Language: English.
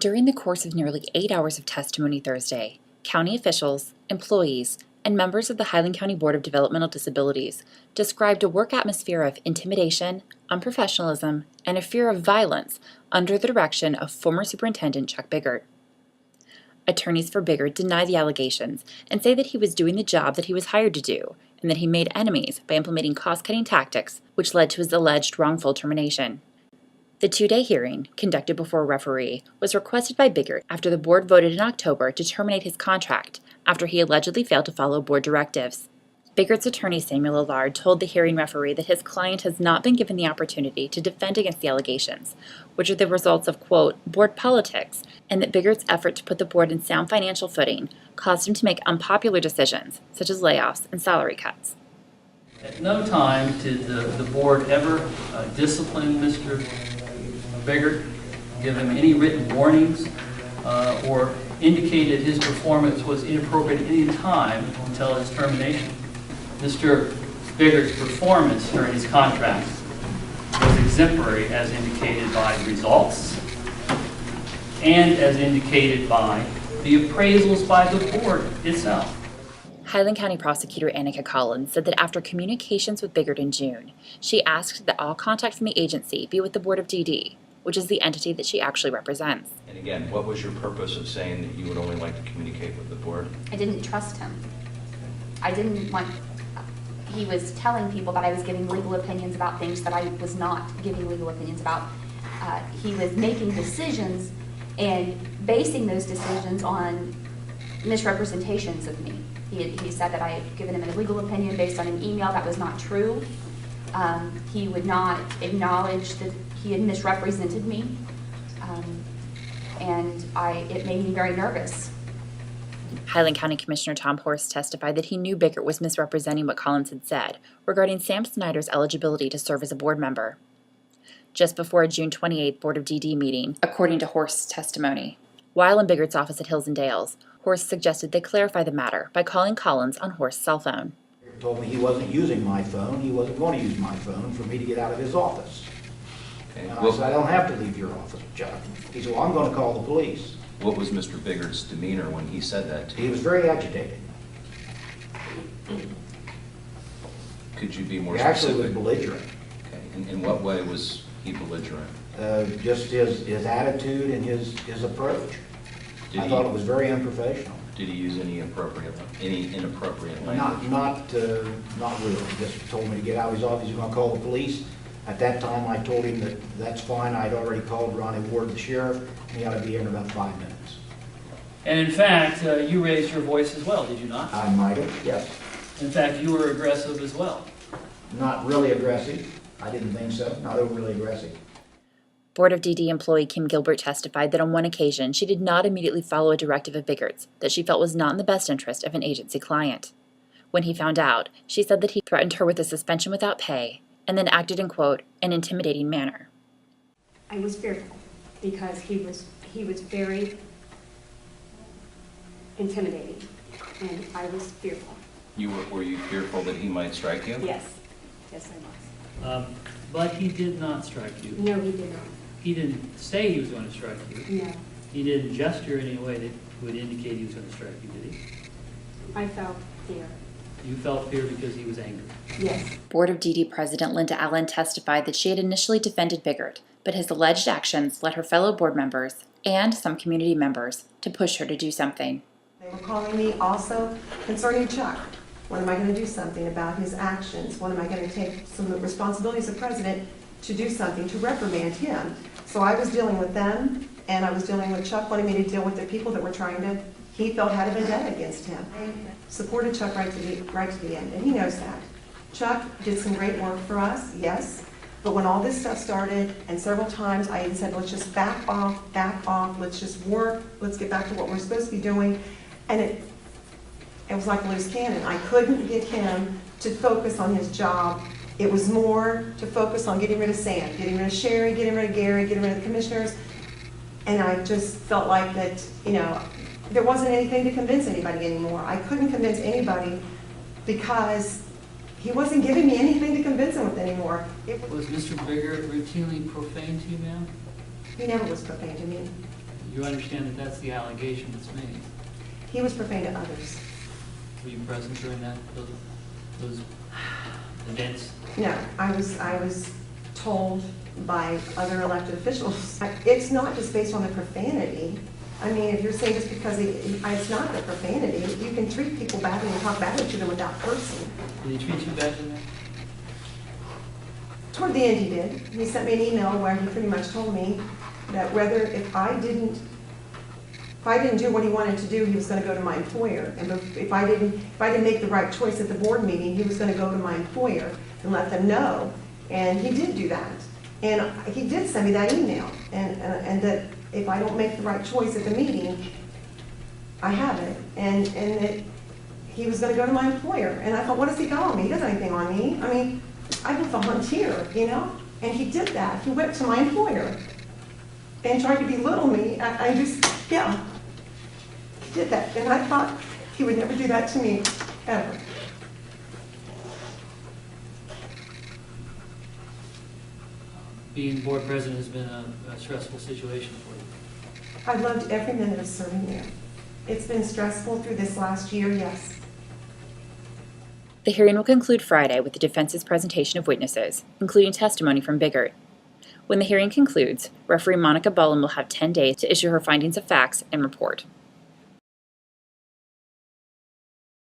During the course of nearly 8 hours of testimony Thursday, county officials, employees, and members of the Highland County Board of Developmental Disabilities described a work atmosphere of intimidation, unprofessionalism, and a fear of violence under the direction of former Superintendent Chuck Biggert. Attorneys for Biggert deny the allegations and say that he was doing the job that he was hired to do, and that he made enemies by implementing cost-cutting tactics, which led to his alleged wrongful termination. The two-day hearing, conducted before a referee, was requested by Biggert after the board voted in October to terminate his contract after he allegedly failed to follow board directives. Biggert's attorney Samuel Allard told the hearing referee that his client has not been given the opportunity to defend against the allegations, which are the results of, quote, board politics, and that Biggert's effort to put the board in sound financial footing caused him to make unpopular decisions, such as layoffs and salary cuts. At no time did the board ever discipline Mr. Biggert, give him any written warnings, or indicated his performance was inappropriate at any time until his termination. Mr. Biggert's performance during his contract was exemplary as indicated by results and as indicated by the appraisals by the board itself. Highland County Prosecutor Annika Collins said that after communications with Biggert in June, she asked that all contact from the agency be with the Board of DD, which is the entity that she actually represents. And again, what was your purpose of saying that you would only like to communicate with the board? I didn't trust him. I didn't want, he was telling people that I was giving legal opinions about things that I was not giving legal opinions about. He was making decisions and basing those decisions on misrepresentations of me. He said that I had given him a legal opinion based on an email that was not true. He would not acknowledge that he had misrepresented me, and it made me very nervous. Highland County Commissioner Tom Horst testified that he knew Biggert was misrepresenting what Collins had said regarding Sam Snyder's eligibility to serve as a board member. Just before a June 28th Board of DD meeting, according to Horst's testimony, while in Biggert's office at Hills and Dales, Horst suggested they clarify the matter by calling Collins on Horst's cell phone. He told me he wasn't using my phone, he wasn't going to use my phone for me to get out of his office. Okay. And I said, I don't have to leave your office, Chuck. He said, well, I'm going to call the police. What was Mr. Biggert's demeanor when he said that to you? He was very agitated. Could you be more He actually specific? was belligerent. Okay. In what way was he belligerent? Just his attitude and his approach. I thought it was very unprofessional. Did he use any inappropriate language? Not really. He just told me to get out of his office. He's going to call the police. At that time, I told him that that's fine. I'd already called Ronnie Ward, the sheriff, and he ought to be here in about 5 minutes. And in fact, you raised your voice as well, did you not? I might have, yes. In fact, you were aggressive as well. Not really aggressive. I didn't think so. Not overly aggressive. Board of DD employee Kim Gilbert testified that on one occasion she did not immediately follow a directive of Biggert's that she felt was not in the best interest of an agency client. When he found out, she said that he threatened her with a suspension without pay and then acted in, quote, an intimidating manner. I was fearful because he was very intimidating, and I was fearful. Were you fearful that he might strike you? Yes, I was. But he did not strike you. No, he did not. He didn't say he was going to strike you. No, He didn't gesture in any way that would indicate he was going to strike you, did he? I felt fear. You felt fear because he was angry. Yes. Board of DD President Linda Allen testified that she had initially defended Biggert, but his alleged actions led her fellow board members and some community members to push her to do something. They were calling me also concerning Chuck. When am I going to do something about his actions? When am I going to take some responsibility as a president to do something, to reprimand him? So I was dealing with them, and I was dealing with Chuck wanting me to deal with the people that were trying to, he felt had a vendetta against him. I supported Chuck right to the end, and he knows that. Chuck did some great work for us, yes, but when all this stuff started, and several times I even said, let's just back off, let's just work, let's get back to what we're supposed to be doing, and it was like a loose cannon. I couldn't get him to focus on his job. It was more to focus on getting rid of Sam, getting rid of Sherry, getting rid of Gary, getting rid of the commissioners, and I just felt like that, there wasn't anything to convince anybody anymore. I couldn't convince anybody because he wasn't giving me anything to convince him with anymore. Was Mr. Biggert routinely profane to you, ma'am? He never was profane to me. You understand that that's the allegation that's made. He was profane to others. Were you present during those events? No, I was told by other elected officials, it's not just based on the profanity. I mean, if you're saying just because it's not the profanity, you can treat people badly and talk badly to them without cursing. Did he treat you badly there? Toward the end he did. He sent me an email where he pretty much told me that if I didn't do what he wanted to do, he was going to go to my employer. And if I didn't make the right choice at the board meeting, he was going to go to my employer and let them know. And he did do that. And he did send me that email. And that if I don't make the right choice at the meeting, I have it. And that he was going to go to my employer. And I thought, what has he got on me? He doesn't have anything on me. I mean, I'm a volunteer, you know? And he did that. He went to my employer and tried to belittle me. I just, yeah. He did that. And I thought he would never do that to me, ever. Being board president has been a stressful situation for you. I loved every minute of serving there. It's been stressful through this last year, yes. The hearing will conclude Friday with the defense's presentation of witnesses, including testimony from Biggert. When the hearing concludes, referee Monica Bullen will have 10 days to issue her findings of facts and report.